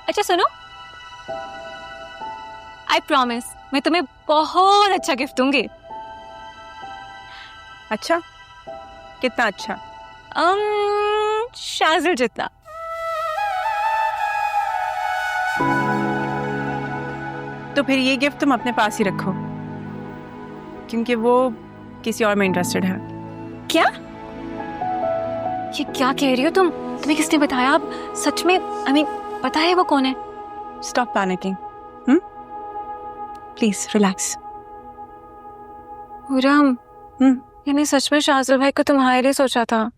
अच्छा सुनो, I promise मैं तुम्हें बहुत अच्छा गिफ्ट दूंगी। अच्छा, कितना अच्छा? शाज़िल जितना। तो फिर ये गिफ्ट तुम अपने पास ही रखो, क्योंकि वो किसी और में इंटरेस्टेड है। क्या? ये क्या कह रही हो तुम? तुम्हें किसने बताया? अब सच में पता है वो कौन है? Stop panicking, please relax. पूरम, यानी सच में शाज़िल भाई को तुम्हारे लिए सोचा था?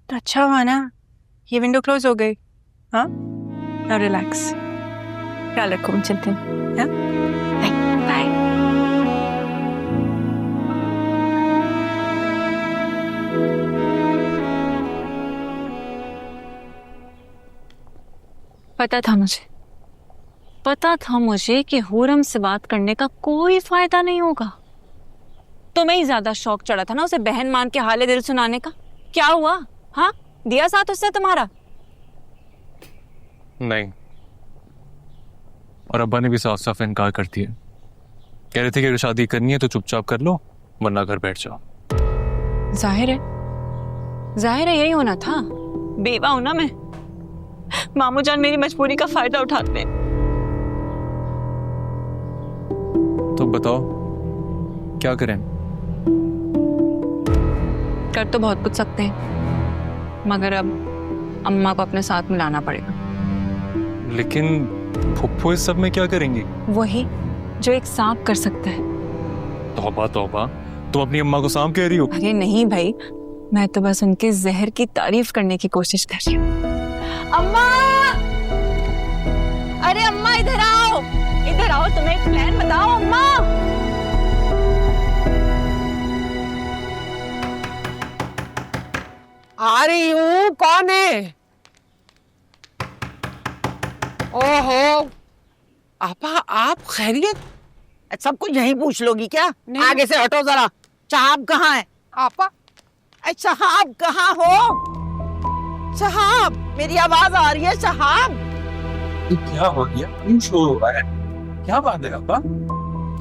तो अच्छा हुआ ना, ये विंडो क्लोज हो गई। हाँ, नाउ रिलैक्स, ख्याल रखो, हम चलते हैं। हाँ, बाय। पता था मुझे कि हुरम से बात करने का कोई फायदा नहीं होगा। तुम्हें ही ज्यादा शौक चढ़ा था ना उसे बहन मान के हाले दिल सुनाने का। क्या हुआ? हाँ, दिया साथ उससे तुम्हारा? नहीं, और अब्बा ने भी साफ साफ इनकार कर दिया। कह रहे थे कि अगर शादी करनी है तो चुपचाप कर लो, वरना घर बैठ जाओ। जाहिर है यही होना था। बेवा हूं ना मैं, मामू जान मेरी मजबूरी का फायदा उठाते हैं। तो बताओ क्या करें? कर तो बहुत कुछ सकते हैं, मगर अब अम्मा को अपने साथ मिलाना पड़ेगा। लेकिन फुप्पो इस सब में क्या करेंगी? वही जो एक सांप कर सकता है। तौबा तौबा, तुम अपनी अम्मा को सांप कह रही हो? अरे नहीं भाई, मैं तो बस उनके जहर की तारीफ करने की कोशिश कर रही हूँ। अम्मा! अरे अम्मा इधर आओ, तुम्हें एक प्लान बताओ अम्मा। आ रही हूँ, कौन है? ओहो, आपा आप खैरियत? सब कुछ यहीं पूछ लोगी क्या? आगे से हटो जरा। साहब कहाँ है? आपा साहब कहाँ हो? साहब, मेरी आवाज आ रही है? साहब, क्या हो गया? क्यों शोर हो रहा है? क्या बात है अब्बा?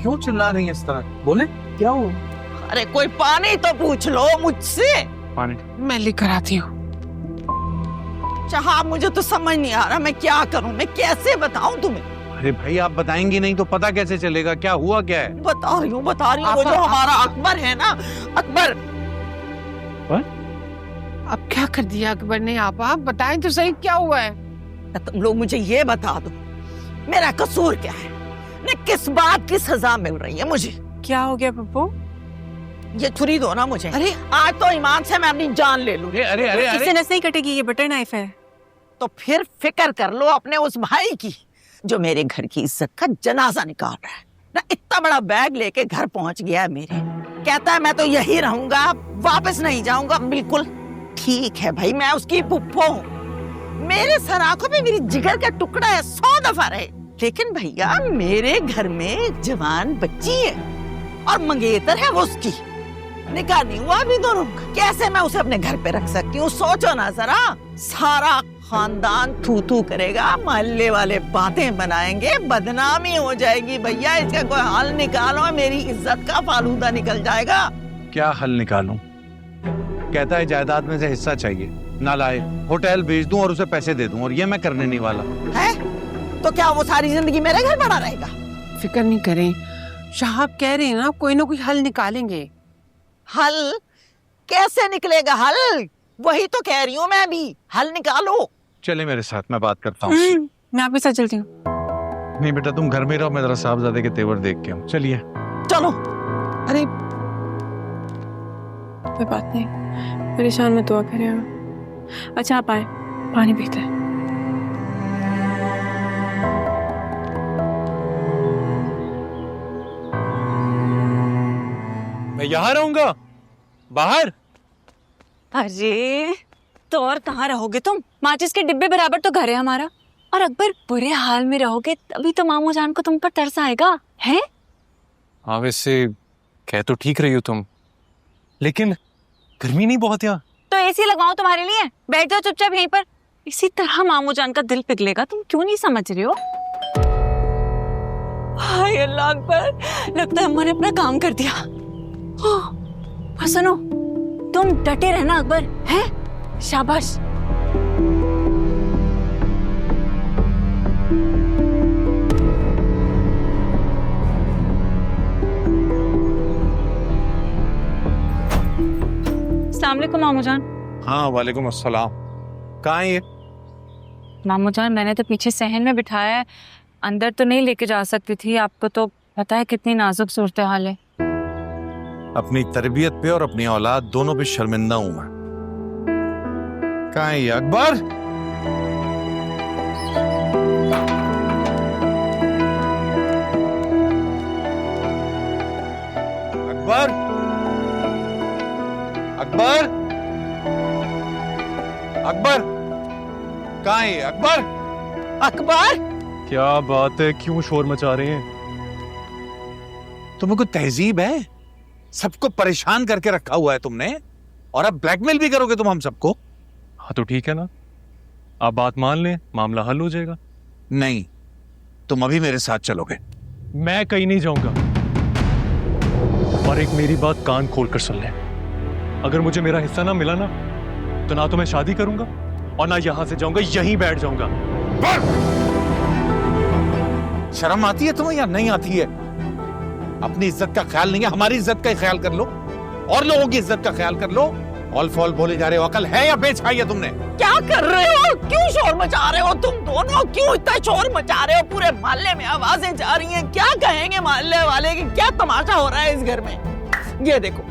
क्यों चिल्ला रही है इस तरह? बोले क्या हो? अरे कोई पानी तो पूछ लो मुझसे। पानी? मैं लेकर आती हूँ। साहब, मुझे तो समझ नहीं आ रहा मैं क्या करूं, मैं कैसे बताऊं तुम्हें? अरे भाई आप बताएंगे नहीं तो पता कैसे चलेगा? क्या हुआ क्या है? बता रही हूँ वो जो हमारा अकबर है ना, अकबर। अब क्या कर दिया अकबर ने? आप बताएं तो सही, क्या हुआ है? तुम लोग मुझे ये बता दो, मेरा कसूर क्या है? किस बात की सजा मिल रही है मुझे? क्या हो गया पप्पू? ये छुरी दो ना मुझे। अरे आज तो ईमान से मैं अपनी जान ले लूं। अरे अरे इससे नस नहीं कटेगी, ये बटर नाइफ है। तो फिर फिक्र कर लो अपने उस भाई की जो मेरे घर की इज्जत का जनाजा निकाल रहा है ना। इतना बड़ा बैग लेके घर पहुंच गया है मेरे, कहता है मैं तो यही रहूंगा, वापस नहीं जाऊंगा। बिल्कुल ठीक है भाई, मैं उसकी पुप्पो हूँ, मेरे सर आंखों पे मेरी जिगर का टुकड़ा है, 100 दफा रहे। लेकिन भैया मेरे घर में एक जवान बच्ची है और मंगेतर है वो उसकी, निकाह नहीं हुआ अभी दोनों का। कैसे मैं उसे अपने घर पे रख सकती हूँ? सोचो ना जरा, सारा खानदान थू थू करेगा, मोहल्ले वाले बातें बनाएंगे, बदनामी हो जाएगी। भैया इसका कोई हल निकालो, मेरी इज्जत का फालूदा निकल जाएगा। क्या हल निकालूं? कहता है जायदाद में से हिस्सा चाहिए, ना लाए, होटल भेज दूं और उसे पैसे दे दूं, और ये मैं करने नहीं वाला। है तो क्या वो सारी जिंदगी मेरे घर पड़ा रहेगा? फिक्र नहीं करें, साहब कह रहे हैं ना कोई ना कोई हल निकालेंगे। हल कैसे निकलेगा? हल वही तो कह रही हूँ मैं भी, हल निकालो। चले मेरे साथ, मैं बात करता हूँ। मैं आपके साथ चलती हूँ। नहीं बेटा तुम घर में रहो, मैं जरा साहबजादे के तेवर देख के आऊं। चलिए चलो। अरे कोई बात नहीं, परेशान मत हुआ करें। अच्छा आप आए, पानी पीते हैं। मैं यहाँ रहूंगा, बाहर? अरे तो और कहाँ रहोगे तुम? माचिस के डिब्बे बराबर तो घर है हमारा। और अकबर बुरे हाल में रहोगे तभी तो मामू जान को तुम पर तरस आएगा है? हाँ वैसे कह तो ठीक रही हो तुम, लेकिन गर्मी नहीं बहुत यहाँ? तो एसी लगवाऊं तुम्हारे लिए? बैठ जाओ चुपचाप यहीं पर। इसी तरह मामू जान का दिल पिघलेगा, तुम क्यों नहीं समझ रहे हो? हाय अल्लाह अकबर, लगता है अम्मा ने अपना काम कर दिया। और सुनो, तुम डटे रहना अकबर, हैं? शाबाश। अस्सलाम वालेकुम मामू जान। हाँ वालेकुम अस्सलाम। कहाँ है ये? मामू जान, मैंने तो पीछे सहन में बिठाया है, अंदर तो नहीं लेके जा सकती थी, आपको तो पता है कितनी नाजुक सूरत हाल है। अपनी तरबियत पे और अपनी औलाद दोनों पे शर्मिंदा हूं मैं। कहाँ है ये अकबर? अकबर, अकबर, अकबर, कहाँ है ये अकबर? अकबर, क्या बात है, क्यों शोर मचा रहे हैं? तुम्हें कोई तहजीब है? सबको परेशान करके रखा हुआ है तुमने, और अब ब्लैकमेल भी करोगे तुम हम सबको? हाँ तो ठीक है ना, आप बात मान लें, मामला हल हो जाएगा। नहीं, तुम अभी मेरे साथ चलोगे। मैं कहीं नहीं जाऊंगा, और एक मेरी बात कान खोल कर सुन लें, अगर मुझे मेरा हिस्सा ना मिला ना, तो ना तो मैं शादी करूंगा और ना यहां से जाऊंगा, यहीं बैठ जाऊंगा। शर्म आती है तुम्हें या नहीं आती है? अपनी इज्जत का ख्याल नहीं है, हमारी इज्जत का ख्याल कर लो, और लोगों की इज्जत का ख्याल कर लो। ऑल फॉल बोले जा रहे हो, अकल है या बेच खाई है तुमने? क्या कर रहे हो? क्यों शोर मचा रहे हो तुम दोनों? क्यों इतना शोर मचा रहे हो? पूरे मोहल्ले में आवाजें जा रही हैं, क्या कहेंगे मोहल्ले वाले कि क्या तमाशा हो रहा है इस घर में? ये देखो,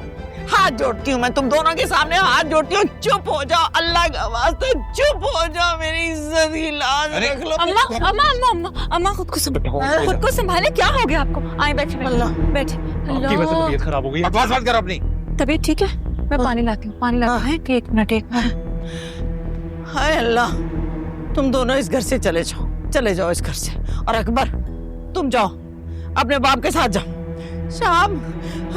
हाथ जोड़ती हूँ मैं तुम दोनों के सामने, हाथ जोड़ती हूँ, चुप हो जाओ, अल्लाह का वास्ता चुप हो जाओ, मेरी इज्जत की लाज रख लो। अम्मा अम्मा अम्मा अम्मा अम्मा, खुद को संभाले, क्या हो गया आपको? आए बैठे बैठे। आपकी वजह से तबीयत खराब हो गई है। बकवास मत करो अपनी। तबीयत ठीक है? मैं पानी लाती हूँ, पानी लाती हूँ। एक मिनट, एक मिनट। हाय अल्लाह, तुम दोनों इस घर से चले जाओ इस घर से। और अकबर, तुम जाओ, अपने बाप के साथ जाओ। शाम,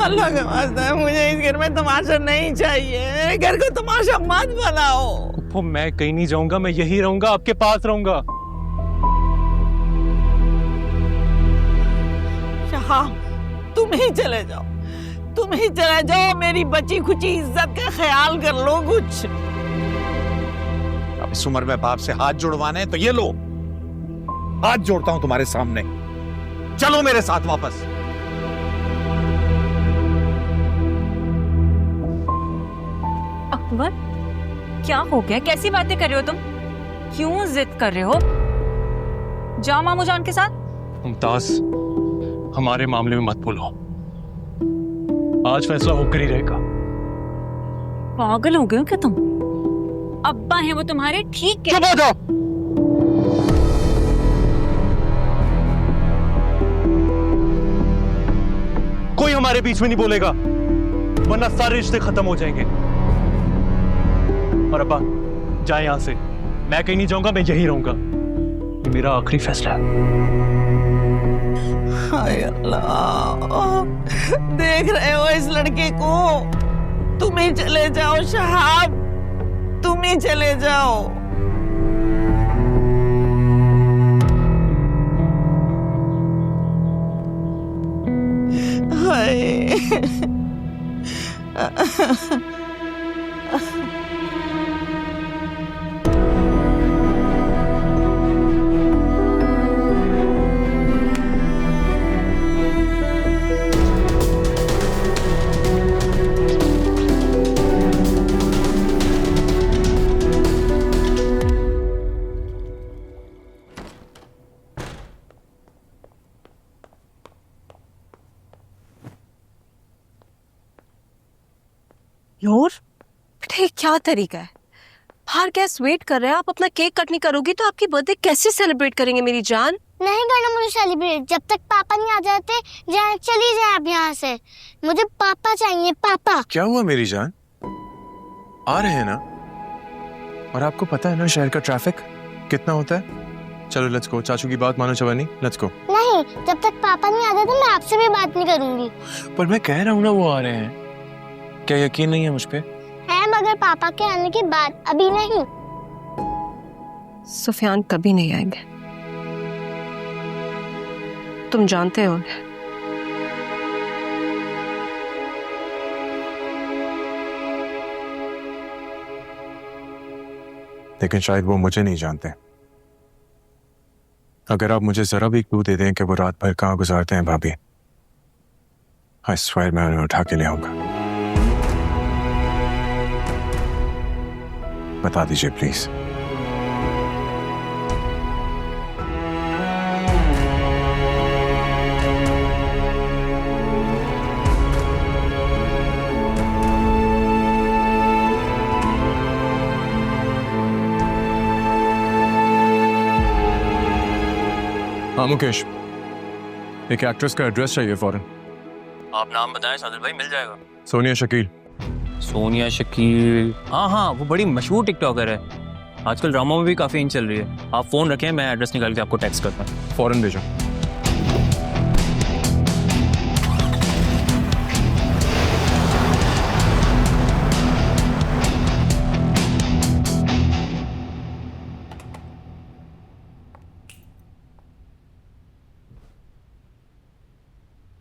अल्लाह का वास्ता है, मुझे इस घर में तमाशा नहीं चाहिए, मेरे घर को तमाशा मत बनाओ। तो मैं कहीं नहीं जाऊंगा, मैं यही रहूंगा, आपके पास रहूंगा। शाम, तुम ही चले जाओ, मेरी बची खुची इज्जत का ख्याल कर लो कुछ। अब इस उम्र में बाप से हाथ जुड़वाने, तो ये लो, हाथ जोड़ता हूं तुम्हारे सामने, चलो मेरे साथ वापस। अकबर, क्या हो गया? कैसी बातें कर रहे हो तुम? क्यों जिद कर रहे हो? जाओ मामू जान के साथ। मुमताज, हमारे मामले में मत बोलो, आज फैसला होकर ही रहेगा। पागल हो गए हो क्या तुम? अब्बा हैं वो तुम्हारे, ठीक है? चुप हो जाओ। कोई हमारे बीच में नहीं बोलेगा, वरना सारे रिश्ते खत्म हो जाएंगे। और अब्बा, जाए यहां से, मैं कहीं नहीं जाऊंगा, मैं यहीं रहूंगा, ये मेरा आखिरी फैसला है। हाय अल्लाह, देख रहे हो इस लड़के को? तुम ही चले जाओ शहाब, तुम ही चले जाओ। हाय योर बेटे, क्या तरीका है? बाहर गेस्ट वेट कर रहे हैं, आप अपना केक कट नहीं करोगी तो आपकी बर्थडे कैसे सेलिब्रेट करेंगे मेरी जान? नहीं करना मुझे सेलिब्रेट, जब तक पापा नहीं आ जाते। चली जाए आप यहाँ से, मुझे पापा चाहिए, पापा। क्या हुआ मेरी जान? आ रहे हैं ना? और आपको पता है ना शहर का ट्रैफिक कितना होता है? चलो लेट्स गो, चाचू की बात मानो चवानी, लेट्स गो। नहीं, जब तक पापा नहीं आ जाते मैं आपसे भी बात नहीं करूंगी। पर मैं कह रहा हूँ ना वो आ रहे हैं, क्या यकीन नहीं है मुझ पे? है, मगर पापा के आने के बाद, अभी नहीं। सुफियान कभी नहीं आएंगे, तुम जानते हो। लेकिन शायद वो मुझे नहीं जानते। अगर आप मुझे जरा भी क्लू दे दें कि वो रात भर कहाँ गुजारते हैं भाभी, आई स्वेयर मैं उन्हें उठा के ले आऊंगा। बता दीजिए प्लीज। हाँ मुकेश, एक एक्ट्रेस का एड्रेस चाहिए फौरन। आप नाम बताएं सादिर भाई, मिल जाएगा। सोनिया शकील। सोनिया शकील, हाँ हाँ, वो बड़ी मशहूर टिकटॉकर है, आजकल ड्रामा में भी काफी इन चल रही है। आप फोन रखें, मैं एड्रेस निकाल के आपको टेक्स्ट करता हूँ। फौरन भेजो।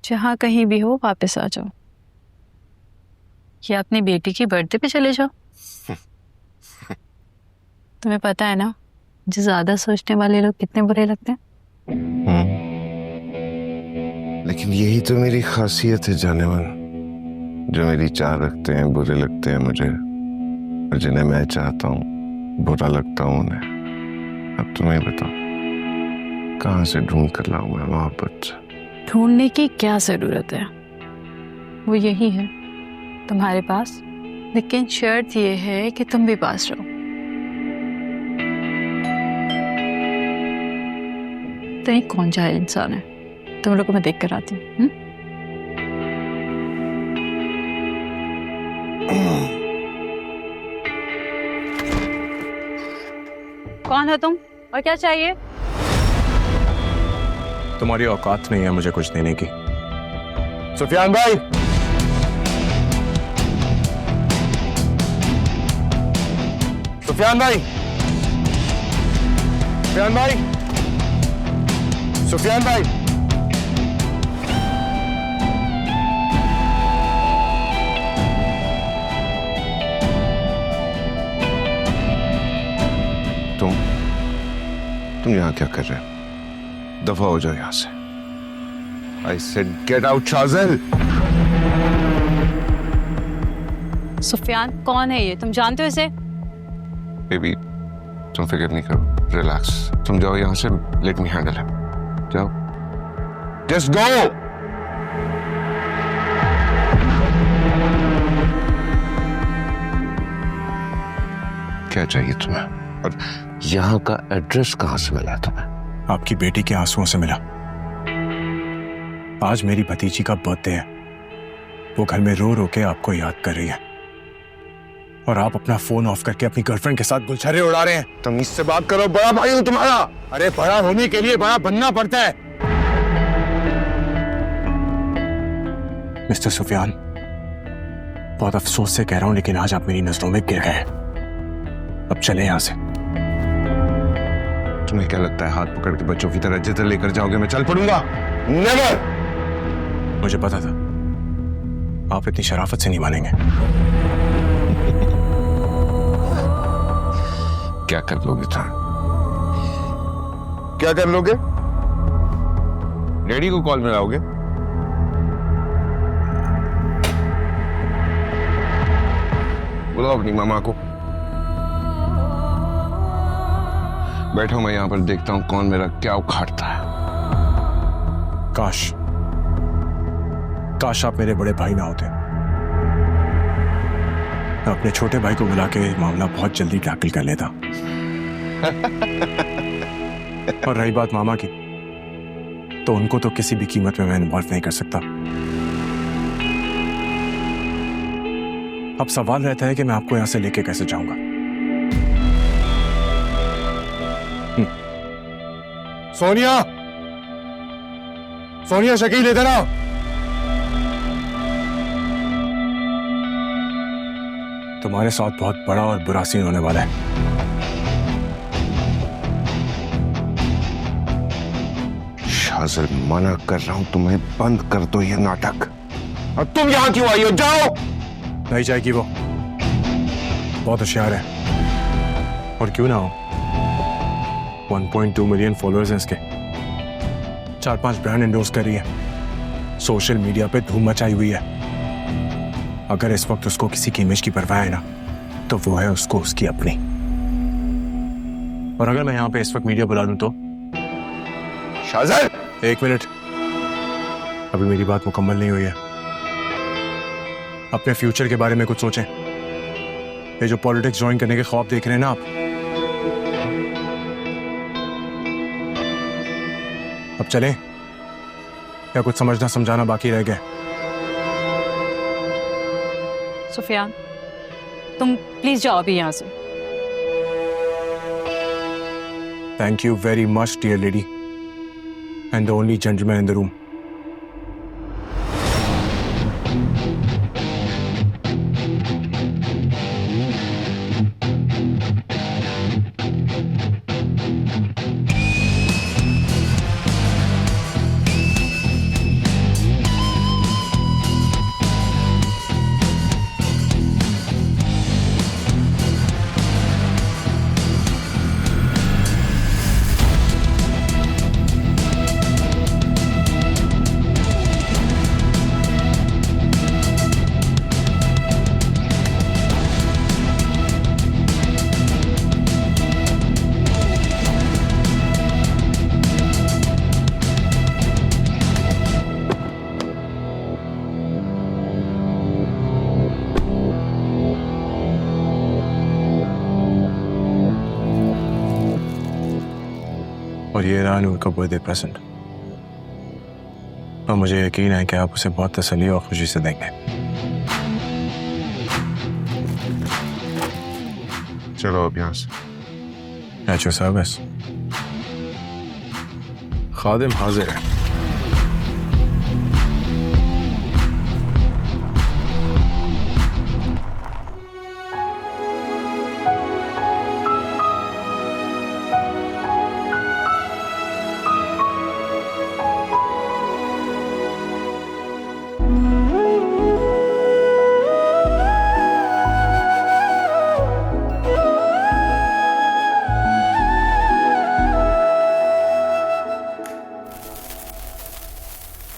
जहाँ कहीं भी हो वापस आ जाओ, या अपनी बेटी की बर्थडे पे चले जाओ। तुम्हें पता है ना, जो ज्यादा सोचने वाले लोग कितने बुरे लगते हैं। लेकिन यही तो मेरी खासियत है जाने मन, जो मेरी चाह रखते हैं बुरे लगते हैं मुझे, और जिन्हें मैं चाहता हूँ बुरा लगता हूँ उन्हें। अब तुम्हें बताओ, कहाँ से ढूंढ कर लाऊं मैं मोहब्बत? ढूंढने की क्या जरूरत है, वो यही है तुम्हारे पास। लेकिन शर्त ये है कि तुम भी पास रहो। तो ये कौन जाए इंसान है, तुम लोग को मैं देख कर आती हूँ। कौन हो तुम और क्या चाहिए? तुम्हारी औकात नहीं है मुझे कुछ देने की। सुफियान भाई, सुफियान भाई, सुफियान भाई, सुफियान भाई। तुम यहाँ क्या कर रहे हो? दफा हो जाओ यहाँ से। I said get out, शाज़िल। Sufiyan कौन है ये, तुम जानते हो इसे? बेबी तुम फिक्र नहीं करो, रिलैक्स। तुम जाओ यहाँ से, लेट मी हैंडल हिम। जाओ, जस्ट गो। क्या चाहिए तुम्हें, और यहाँ का एड्रेस कहाँ से मिला तुम्हें? आपकी बेटी के आंसुओं से मिला। आज मेरी भतीजी का बर्थडे है, वो घर में रो रो के आपको याद कर रही है, और आप अपना फोन ऑफ करके अपनी गर्लफ्रेंड के साथ गुलछर्रे उड़ा रहे हैं। तमीज से बात करो, बड़ा भाई हूं तुम्हारा। अरे बड़ा होने के लिए बड़ा बनना पड़ता है। मिस्टर सुफियान, बहुत अफसोस से कह रहा हूं, लेकिन आज आप मेरी नजरों में गिर गए। अब चले यहां से। तुम्हें क्या लगता है हाथ पकड़ के बच्चों की तरह जिधर लेकर जाओगे मैं चल पड़ूंगा? नेवर। मुझे पता था आप इतनी शराफत से नहीं मानेंगे। क्या कर लोगे तुम? क्या कर लोगे? डैडी को कॉल मिलाओगे? बुलाओ अपनी मामा को। बैठो, मैं यहां पर देखता हूं कौन मेरा क्या उखाड़ता है। काश काश आप मेरे बड़े भाई ना होते। मैं अपने छोटे भाई को बुला के मामला बहुत जल्दी टैकल कर लेता। और रही बात मामा की, तो उनको तो किसी भी कीमत में मैं इन्वॉल्व नहीं कर सकता। अब सवाल रहता है कि मैं आपको यहां से लेके कैसे जाऊंगा। सोनिया, सोनिया शकील इधर आओ। तुम्हारे साथ बहुत बड़ा और बुरा सीन होने वाला है। फाजिल, मना कर रहा हूं तुम्हें, बंद कर दो ये नाटक। और तुम यहां क्यों आई हो? जाओ। नहीं जाएगी वो, बहुत होशियार है। और क्यों ना हो, 1.2 मिलियन फॉलोअर्स हैं इसके, 4-5 ब्रांड एंडोर्स कर रही है, सोशल मीडिया पे धूम मचाई हुई है। अगर इस वक्त उसको किसी की इमेज की परवाह है ना, तो वो है उसको उसकी अपनी। और अगर मैं यहां पे इस वक्त मीडिया बुला लूं तो? शाहज़ाद, 1 मिनट, अभी मेरी बात मुकम्मल नहीं हुई है। अपने फ्यूचर के बारे में कुछ सोचें। ये जो पॉलिटिक्स ज्वाइन करने के ख्वाब देख रहे हैं ना आप, अब चलें या कुछ समझना समझाना बाकी रह गया? सुफियान, तुम प्लीज जाओ अभी यहाँ से। Thank you very much dear lady and the only gentleman in the room. और ये रहा नूर का बर्थडे प्रेजेंट, और मुझे यकीन है कि आप उसे बहुत तसल्ली और खुशी से देंगे। चलो अब यहाँ से। At your service. खादिम हाजिर है।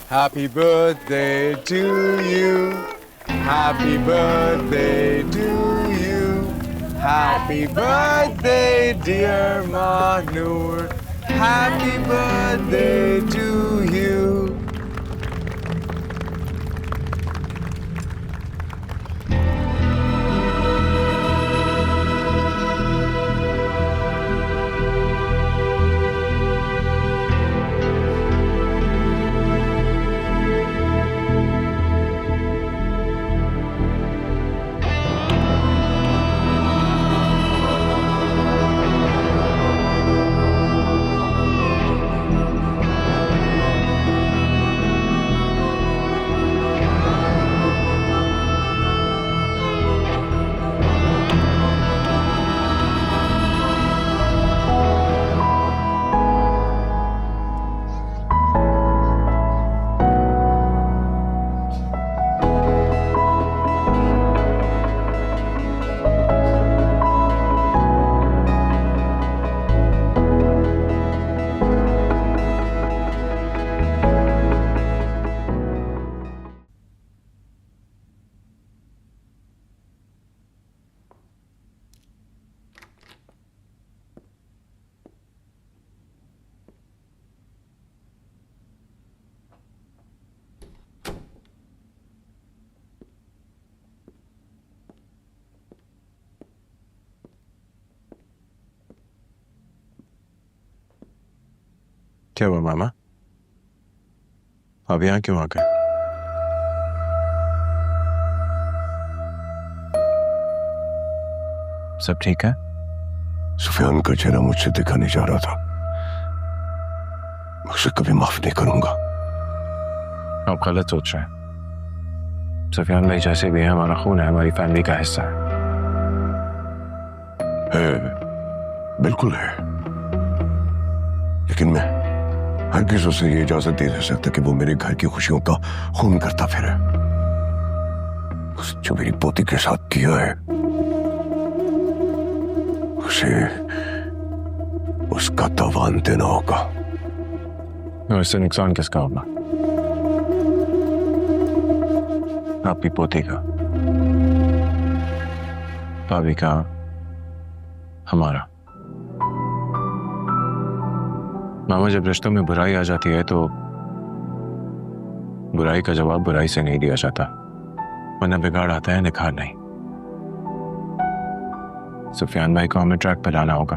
Happy birthday to you. Happy birthday to you. Happy birthday dear Manur. Happy birthday to you. क्या हुआ मामा, अब यहाँ क्यों आ गए? सब ठीक है? सुफियान का चेहरा मुझसे देखा नहीं जा रहा था, मैं उसे कभी माफ नहीं करूंगा। आप गलत सोच रहे हैं। सुफियान भाई जैसे भी है हमारा खून है, हमारी फैमिली का हिस्सा है। बिल्कुल है, लेकिन मैं हरगिज उसे ये इजाजत दे सकता कि वो मेरे घर की खुशियों का खून करता फिरे। जो मेरी पोती के साथ किया है उसे उसका तावान देना होगा। इससे नुकसान किसका होगा? आपकी पोती का, भाभी का, हमारा। मामा, जब रिश्तों में बुराई आ जाती है तो बुराई का जवाब बुराई से नहीं दिया जाता, वरना बिगाड़ आता है, निखार नहीं। सुफियान भाई को हमें ट्रैक पर लाना होगा।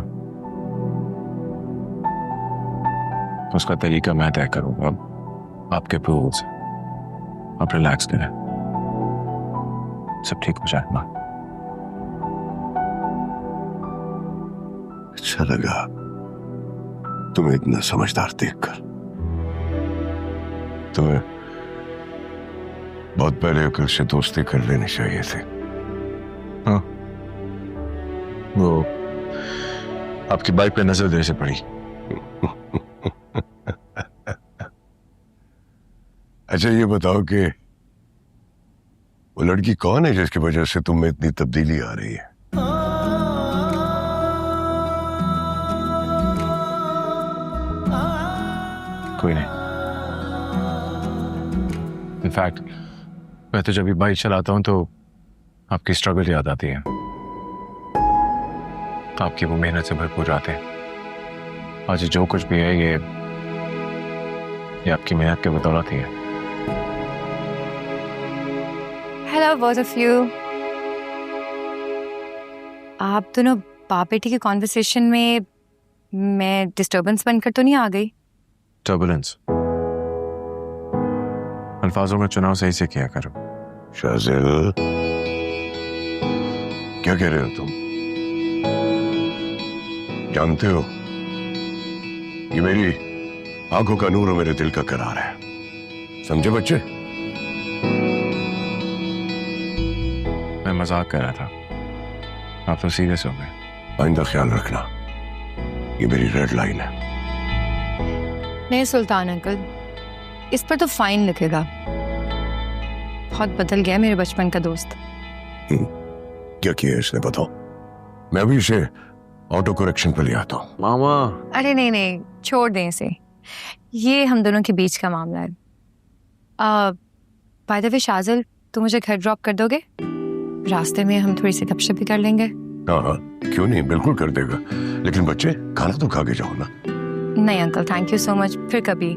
उसका तरीका मैं तय करूंगा। अब आपके अप्रूवल से आप रिलैक्स करें, सब ठीक हो जाएगा। अच्छा लगा तुम्हें इतना समझदार देखकर। तुम्हें बहुत पहले अकल से दोस्ती कर लेनी चाहिए थी। हाँ, वो आपकी बाइक पे नजर देने से पड़ी। अच्छा ये बताओ कि वो लड़की कौन है जिसकी वजह से तुम में इतनी तब्दीली आ रही है? कोई नहीं। इनफैक्ट मैं तो जब भी बाइक चलाता हूं तो आपकी स्ट्रगल याद आती है, आपकी वो मेहनत से भरपूर रातें। आज जो कुछ भी है ये आपकी मेहनत के बदौलत ही है। Hello both of you. आप दोनों बाप बेटी के कॉन्वर्सेशन में मैं डिस्टर्बेंस बनकर तो नहीं आ गई? टर्बुलेंस। अल्फाजों में चुनाव सही से किया करो। शाजिल, क्या कह रहे हो तुम? जानते हो ये मेरी आंखों का नूर और मेरे दिल का करार है, समझे बच्चे? मैं मजाक कर रहा था, आप तो सीरियस हो गए। आइंदा ख्याल रखना, ये मेरी रेड लाइन है। नहीं सुल्तान अंकल, इस पर तो फाइन लिखेगा। बहुत बदल गया मेरे बचपन का दोस्त। क्या किया इसने बताओ? मैं भी इसे ऑटो करेक्शन पे ले आता हूँ। मामा, अरे नहीं नहीं, छोड़ दें इसे, ये हम दोनों के बीच का मामला है। बाय द वे शाजिल, तुम मुझे घर ड्रॉप कर दोगे? रास्ते में हम थोड़ी सी गपशप भी कर लेंगे। हाँ हाँ, क्यों नहीं, बिल्कुल कर देगा। लेकिन बच्चे खाना तो खा के जाओ ना। नहीं uncle, thank you so much, फिर कभी।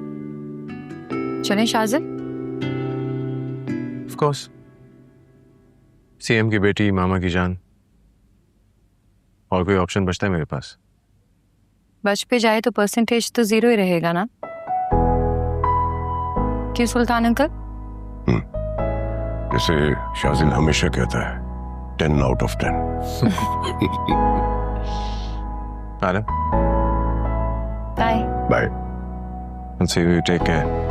चलें शाजिल? Of course. सीएम की बेटी, मामा की जान, और कोई ऑप्शन बचता है मेरे पास? बच पे जाए तो परसेंटेज तो 0 ही रहेगा ना? क्यों सुल्तान अंकल? जैसे शाजिल हमेशा कहता है, 10 out of 10। Madam, bye. Bye. and see you, take care.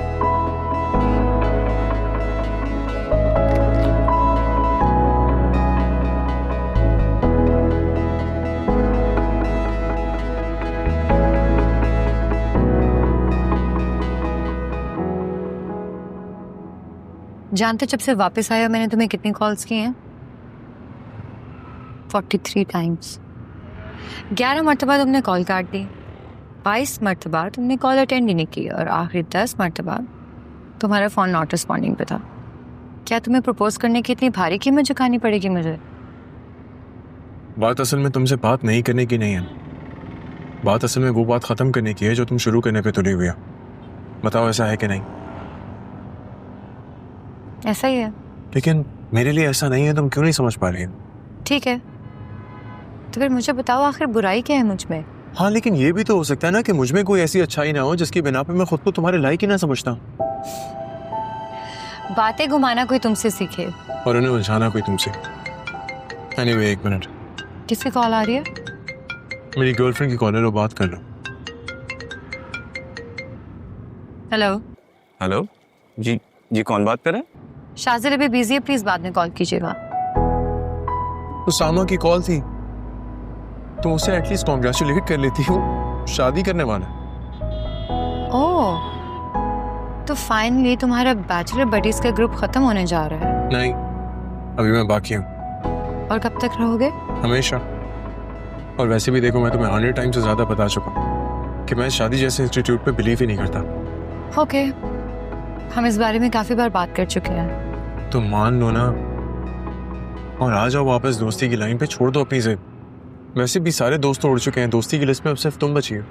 जानते जब से वापस आया मैंने तुम्हें कितनी कॉल्स की हैं? 43 टाइम्स। 11 मरतबा तुमने कॉल काट दी, 22 मरतबा तुमने कॉल अटेंड ही नहीं की, और आखिरी 10 मरतबा तुम्हारा फ़ोन नॉट रिस्पॉन्डिंग पे था। क्या तुम्हें प्रपोज करने की इतनी भारी कीमत चुकानी पड़ेगी मुझे? बात असल में तुमसे बात नहीं करने की नहीं है, बात असल में वो बात ख़त्म करने की है जो तुम शुरू करने पे तुली हुई हो। बताओ ऐसा है कि नहीं? ऐसा ही है। लेकिन मेरे लिए ऐसा नहीं है, तुम क्यों नहीं समझ पा रही हो? ठीक है, तो फिर मुझे बताओ आखिर बुराई क्या है मुझ में? हाँ, लेकिन ये भी तो हो सकता है ना कि मुझ में कोई ऐसी अच्छाई ना हो जिसकी बिना पे मैं खुद को तुम्हारे लायक ही ना समझता, बातें घुमाना कोई तुमसे सीखे और उन्हें उलझाना कोई तुमसे। एनीवे, 1 मिनट, किसकी कॉल आ रही है? मेरी गर्लफ्रेंड की कॉल है, लो बात कर लो। हेलो। हेलो, जी जी, कौन बात कर रहे हैं? शाजिल अभी बिजी है, प्लीज बाद में कॉल कीजिएगा। तो सामा की कॉल थी, तो उसे एटलीस्ट कॉन्ग्रेचुलेट कर लेती हूँ, शादी करने वाला है। ओह, तो फाइनली तुम्हारा बैचलर बडीज का ग्रुप खत्म होने जा रहा है। नहीं, अभी मैं बाकी हूँ। और कब तक रहोगे? हमेशा। और वैसे भी देखो, मैं तुम्हें 100 टाइम से ज्यादा बता चुका हूँ कि मैं शादी जैसे इंस्टीट्यूट पे बिलीव ही नहीं करता। ओके, हम इस बारे में काफी बार बात कर चुके हैं। तो मान लो ना और आ जाओ वापस दोस्ती की लाइन पे, छोड़ दो अपनी जिद। वैसे भी सारे दोस्त उड़ चुके हैं, दोस्ती की लिस्ट में अब सिर्फ तुम बची हो।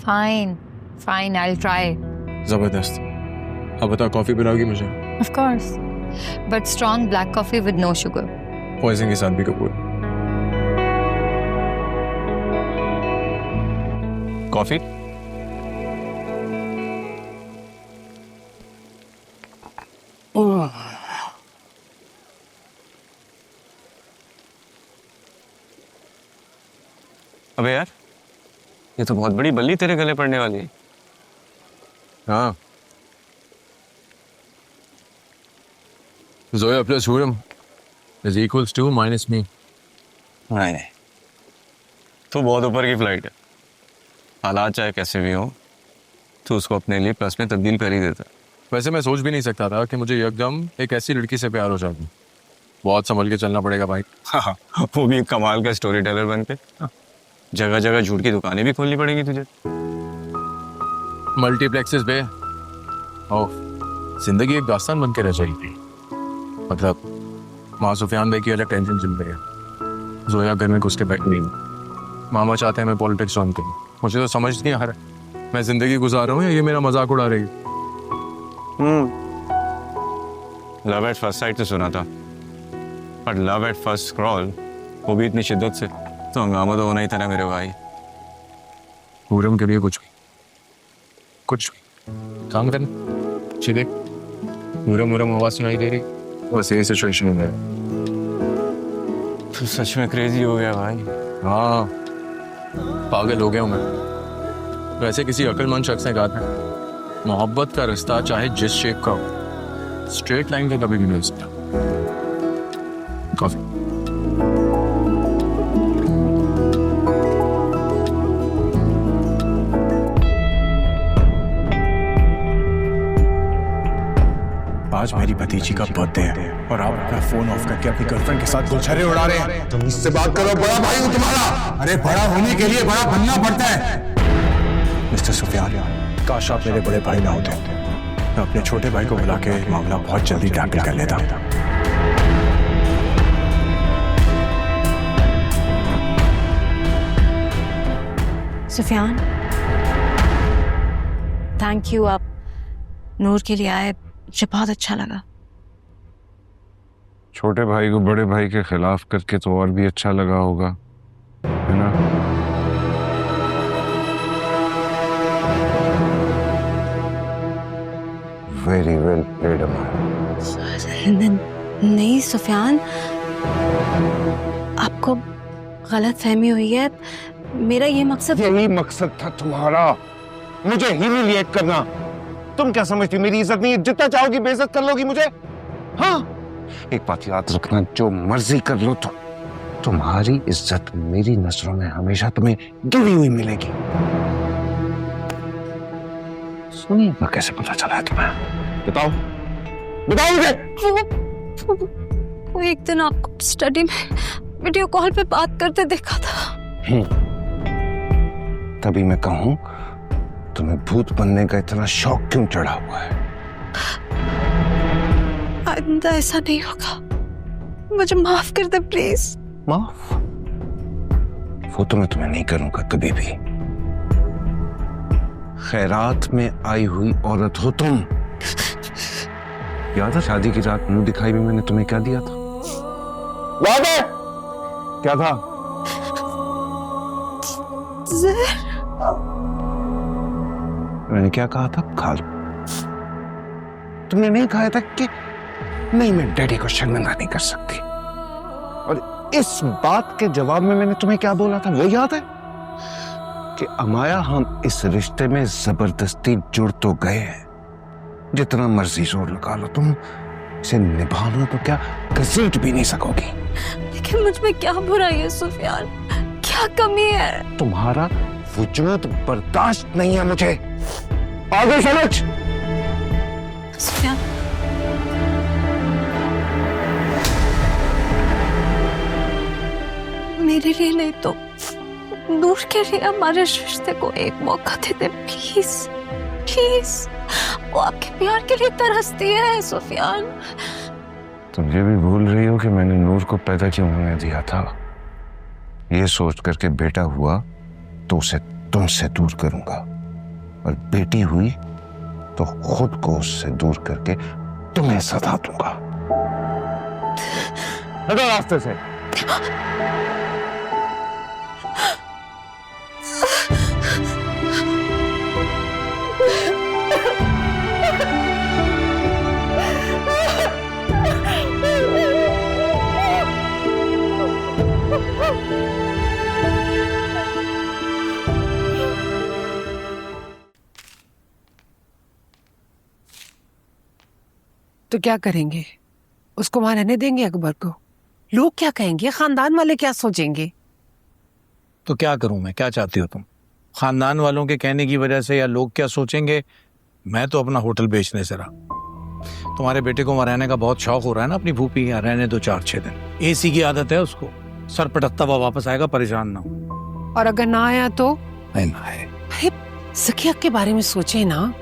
Fine fine, I will try. जबरदस्त। अब बताओ, कॉफी पिलाओगी मुझे? Of course, but strong black coffee with no sugar. Poison के साथ भी कबूल। कॉफी? अबे यार, ये तो बहुत बड़ी बल्ली तेरे गले पड़ने वाली है। हाँ, Zoya plus Huram is equals to minus me. नहीं, तू बहुत ऊपर की फ्लाइट है। हालात चाहे कैसे भी हो, तू उसको अपने लिए प्लस में तब्दील कर ही देता। वैसे मैं सोच भी नहीं सकता था कि मुझे एकदम एक ऐसी लड़की से प्यार हो जाए। बहुत संभल के चलना पड़ेगा भाई। हाँ, वो भी एक कमाल का स्टोरी टेलर बन के। जगह जगह झूठ की दुकानें भी खोलनी पड़ेगी तुझे। मल्टीप्लेक्सेस पे जिंदगी एक दास्तान बन के रह जाएगी। मतलब माँ सुफियान भाई की अलग टेंशन चल रही है, जोया घर में घुस के बैठ नहीं। मामा चाहते हैं मैं पॉलिटिक्स ज्वाइन करूं। मुझे तो समझ नहीं आ रहा मैं जिंदगी गुजार रहा हूँ या ये मेरा मजाक उड़ा रही है। लव एट फर्स्ट साइट तो सुना था, पर लव एट फर्स्ट स्क्रॉल वो भी इतनी शिद्दत से, तो हंगामा तो होना ही था ना मेरे भाई। पूरम के लिए कुछ भी काम करना सीधे। पूरम आवाज सुनाई दे रही, बस यही सिचुएशन है। तू सच में क्रेजी हो गया भाई। हाँ, पागल हो गया हूँ मैं। वैसे किसी अक्लमंद शख्स ने कहा था, मोहब्बत का रास्ता चाहे जिस शेप का हो, स्ट्रेट लाइन पे कभी भी नहीं सकता। कॉफी। आज मेरी भतीजी का बर्थडे है और आप अपना फोन ऑफ करके अपनी गर्लफ्रेंड के साथ गुलछरे उड़ा रहे हैं। तुम इससे बात करो, बड़ा भाई हूं तुम्हारा। अरे बड़ा होने के लिए बड़ा बनना पड़ता है। मिस्टर सुफियान, काश आप मेरे बड़े भाई ना होते। मैं अपने छोटे भाई को बुला के मामला बहुत जल्दी टैकल कर लेता। सुफियान, थैंक यू, आप नूर के लिए आए, मुझे बहुत अच्छा लगा। छोटे भाई को बड़े भाई के खिलाफ करके तो और भी अच्छा लगा होगा, है ना? वेरी वेल प्लेड अमर। नहीं सुफियान, आपको गलत फहमी हुई है। मेरा ये मकसद, यही मकसद था तुम्हारा, मुझे ह्यूमिलिएट करना। तुम क्या समझती मेरी इज्जत नहीं है? जितना चाहोगी बेइज्जत कर लोगी मुझे। हाँ, एक बात याद रखना, जो मर्जी कर लो तो तुम्हारी इज्जत मेरी नजरों में हमेशा तुम्हें गिरी हुई मिलेगी। सुनिए, कैसे पता चला है तुम्हें? बताओ मुझे। वो एक दिन आपको स्टडी में वीडियो कॉल पे बात करते देखा था। तभी मैं कहूं, तुम्हें भूत बनने का इतना शौक क्यों चढ़ा हुआ है? आइंदा ऐसा नहीं होगा, मुझे माफ कर दे प्लीज। माफ? वो तो मैं तुम्हें नहीं करूंगा कभी भी। खैरात में आई हुई औरत हो तुम। याद है शादी की रात मुंह दिखाई में मैंने तुम्हें क्या दिया था? याद है? क्या था? मैंने क्या कहा था? खा लो। तुमने नहीं कहा था कि नहीं, मैं डैडी को शर्मिंदा नहीं कर सकती। और इस बात के जवाब में मैंने तुम्हें क्या बोला था वो याद है? कि अमाया, हम इस रिश्ते में जबरदस्ती जुड़ तो गए हैं, जितना मर्जी जोर लगा लो, तुम इसे निभाना तो क्या घसीट भी नहीं सकोगी। लेकिन मुझ में क्या बुराई है सुफियान? क्या कमी है? तुम्हारा वजूद बर्दाश्त नहीं है मुझे। आ गई समझ? सुफियान, मेरे लिए नहीं तो नूर के लिए हमारे रिश्ते को एक मौका दे दे प्लीज प्लीज। वो आपके प्यार के लिए तरसती है सुफियान। तुम ये भी भूल रही हो कि मैंने नूर को पैदा क्यों होने दिया था? ये सोच करके बेटा हुआ तो उसे तुमसे दूर करूंगा, और बेटी हुई तो खुद को उससे दूर करके तुम्हें सता दूंगा। हटो रास्ते से। तो क्या करेंगे? उसको वहां रहने देंगे अकबर को? लोग क्या कहेंगे? खानदान वाले क्या सोचेंगे? तो क्या करूं मैं? क्या चाहती हो तुम? खानदान वालों के कहने की वजह से या लोग क्या सोचेंगे? मैं तो अपना होटल बेचने से रहा। तुम्हारे बेटे को वहां रहने का बहुत शौक हो रहा है ना अपनी भूपी, यहाँ रहने दो 4-6 दिन। एसी की आदत है उसको, सर पटकता हुआ वापस आएगा, परेशान ना हो। और अगर ना आया तो? नहीं ना आए। अरे सखिया के बारे में सोचे ना,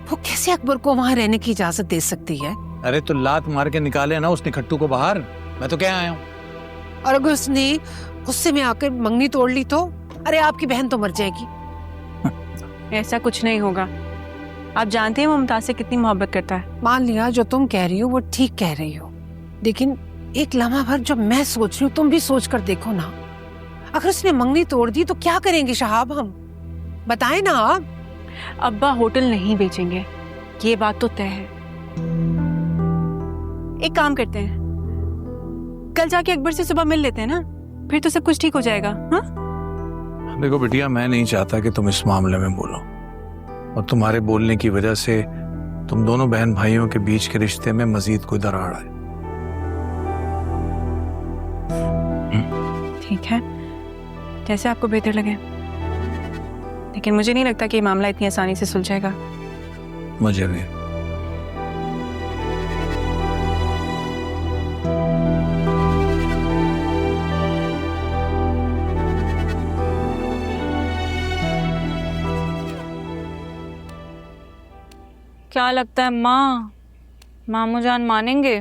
वो कैसे अकबर को वहां रहने की इजाजत दे सकती है? अरे तो लात मार के निकाले ना उसने खट्टू को बाहर, मैं तो क्या आया हूँ। और अगर उसने गुस्से में आकर मंगनी तोड़ ली तो? अरे आपकी बहन तो मर जाएगी। ऐसा कुछ नहीं होगा। आप जानते हैं वो मुमताज से कितनी मोहब्बत करता है। मान लिया जो तुम कह रही हो वो ठीक कह रही हो, लेकिन एक लम्हा भर जो मैं सोच रही हूँ तुम भी सोच कर देखो ना। अगर उसने मंगनी तोड़ दी तो क्या करेंगे शहाब हम? बताएं ना आप। अब्बा होटल नहीं बेचेंगे, ये बात तो तय है। एक काम करते हैं, कल जाके अकबर से सुबह मिल लेते हैं ना, फिर तो सब कुछ ठीक हो जाएगा। हाँ? देखो बिटिया, मैं नहीं चाहता कि तुम इस मामले में बोलो, और तुम्हारे बोलने की वजह से तुम दोनों बहन भाइयों के बीच के रिश्ते में मजीद कोई दरार आए। ठीक है, जैसे आपको बेहतर लगे, लेकिन मुझे नहीं लगता कि ये मामला इतनी आसानी से सुलझेगा। मुझे भी। क्या लगता है माँ, मामू जान मानेंगे?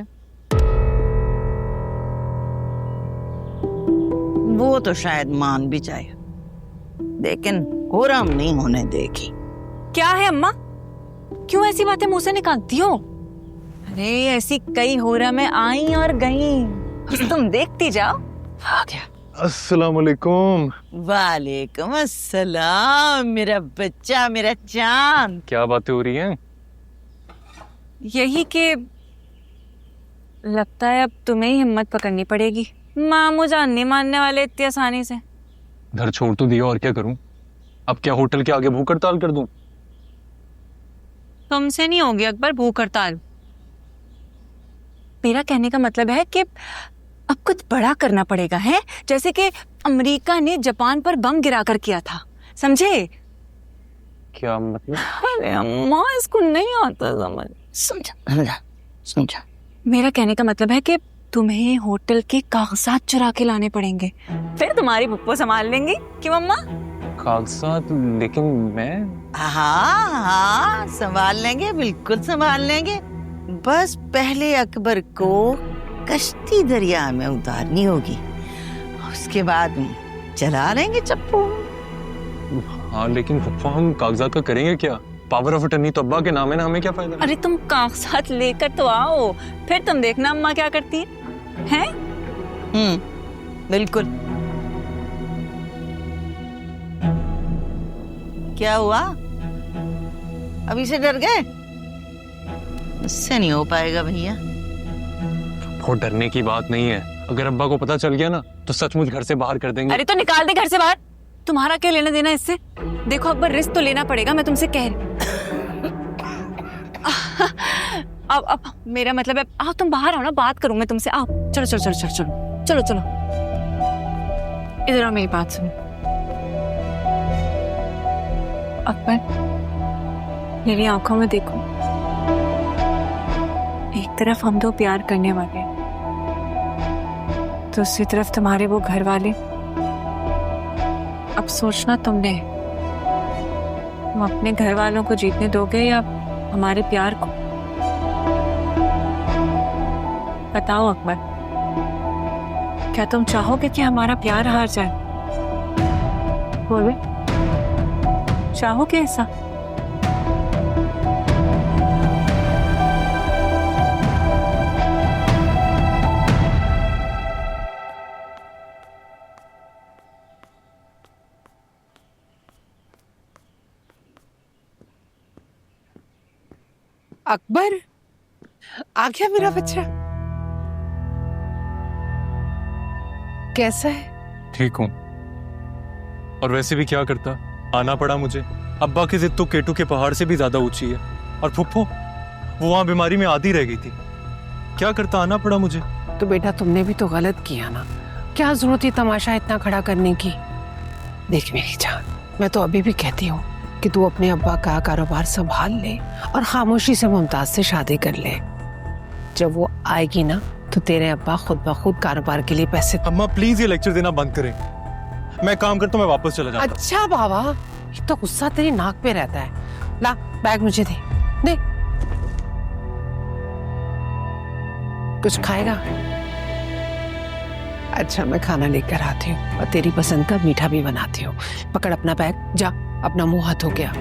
वो तो शायद मान भी जाए, लेकिन हुरम नहीं होने देगी। क्या है अम्मा, क्यों ऐसी बातें मुंह से निकालती हो? अरे ऐसी कई हुरमें आई और गई, तुम देखती जाओ। आ गया। अस्सलाम वालेकुम। वालेकुम अस्सलाम मेरा बच्चा, मेरा चांद। क्या बातें हो रही हैं? यही कि लगता है अब तुम्हें ही हिम्मत पकड़नी पड़ेगी। मामू जान नहीं मानने वाले इतनी आसानी से। घर छोड़ तो दिया, और क्या करूं? अब क्या होटल के आगे भूख हड़ताल कर दूं? तुमसे नहीं होगी अकबर भूख हड़ताल। मेरा कहने का मतलब है कि अब कुछ बड़ा करना पड़ेगा, है जैसे कि अमेरिका ने जापान पर बम गिराकर किया था, समझे? क्या मतलब? अरे अम्मा, इसको नहीं आता समझ। समझा। मेरा कहने का मतलब है कि तुम्हें होटल के कागजात चुरा के लाने पड़ेंगे, फिर तुम्हारी पप्पो संभाल लेंगी। क्यों अम्मा? कागजात? लेकिन मैं... हाँ संभाल लेंगे, बिल्कुल संभाल लेंगे। बस पहले अकबर को कश्ती दरिया में उतारनी होगी, उसके बाद चला लेंगे चप्पू। हाँ लेकिन पप्पा, हम कागजात का करेंगे क्या? पावर ऑफ अटर्नी तो अब्बा के नाम है ना, हमें क्या फायदा? अरे तुम कागजात लेकर तो आओ, फिर तुम देखना अम्मा क्या करती है? बिल्कुल। क्या हुआ? अभी से डर गए? इससे नहीं हो पाएगा भैया। बहुत डरने की बात नहीं है, अगर अब्बा को पता चल गया ना तो सचमुच घर से बाहर कर देंगे। अरे तो निकाल दे घर से बाहर, तुम्हारा क्या लेना देना इससे? देखो अकबर, रिस्क तो लेना पड़ेगा, मैं तुमसे कह रही। अब मेरा मतलब है, आओ तुम बाहर आओ ना, बात करूं मैं तुमसे। आओ, चलो चलो चलो चलो चलो चलो चलो, इधर आओ, मेरी बात सुनो। अकबर, मेरी आंखों में देखो, एक तरफ हम दो प्यार करने वाले, दूसरी तरफ तुम्हारे वो घर वाले। अब सोचना तुमने, तुम अपने घर वालों को जीतने दोगे या हमारे प्यार को? बताओ अकबर, क्या तुम चाहोगे कि हमारा प्यार हार जाए? बोले, चाहोगे ऐसा? अकबर, आ गया मेरा बच्चा। कैसा है? ठीक हूँ। और वैसे भी क्या करता, आना पड़ा मुझे। अब्बा की जिद तो केटू के पहाड़ से भी ज्यादा ऊंची है। और फुफ्फो, वो वहां बीमारी में आधी रह गई थी। क्या करता, आना पड़ा मुझे। तो बेटा तुमने भी तो गलत किया ना, क्या जरूरत है तमाशा इतना खड़ा करने की। देख मेरी जान, मैं तो अभी भी कहती हूँ कि तू अपने अब्बा का कारोबार संभाल ले और खामोशी से मुमताज से शादी कर ले। जब वो आएगी ना तो तेरे अब्बा खुद ब खुद कारोबार के लिए पैसे। अम्मा प्लीज ये लेक्चर देना बंद करें। मैं काम करता हूँ, मैं वापस चला जाता हूँ। अच्छा बाबा, ये तो गुस्सा तेरी नाक पे रहता है। ला बैग मुझे दे दे। कुछ खाएगा? अच्छा मैं खाना लेकर आती हूँ और तेरी पसंद का मीठा भी बनाती हूँ। पकड़ अपना बैग, जा अपना मुंह हाथ धो के आ।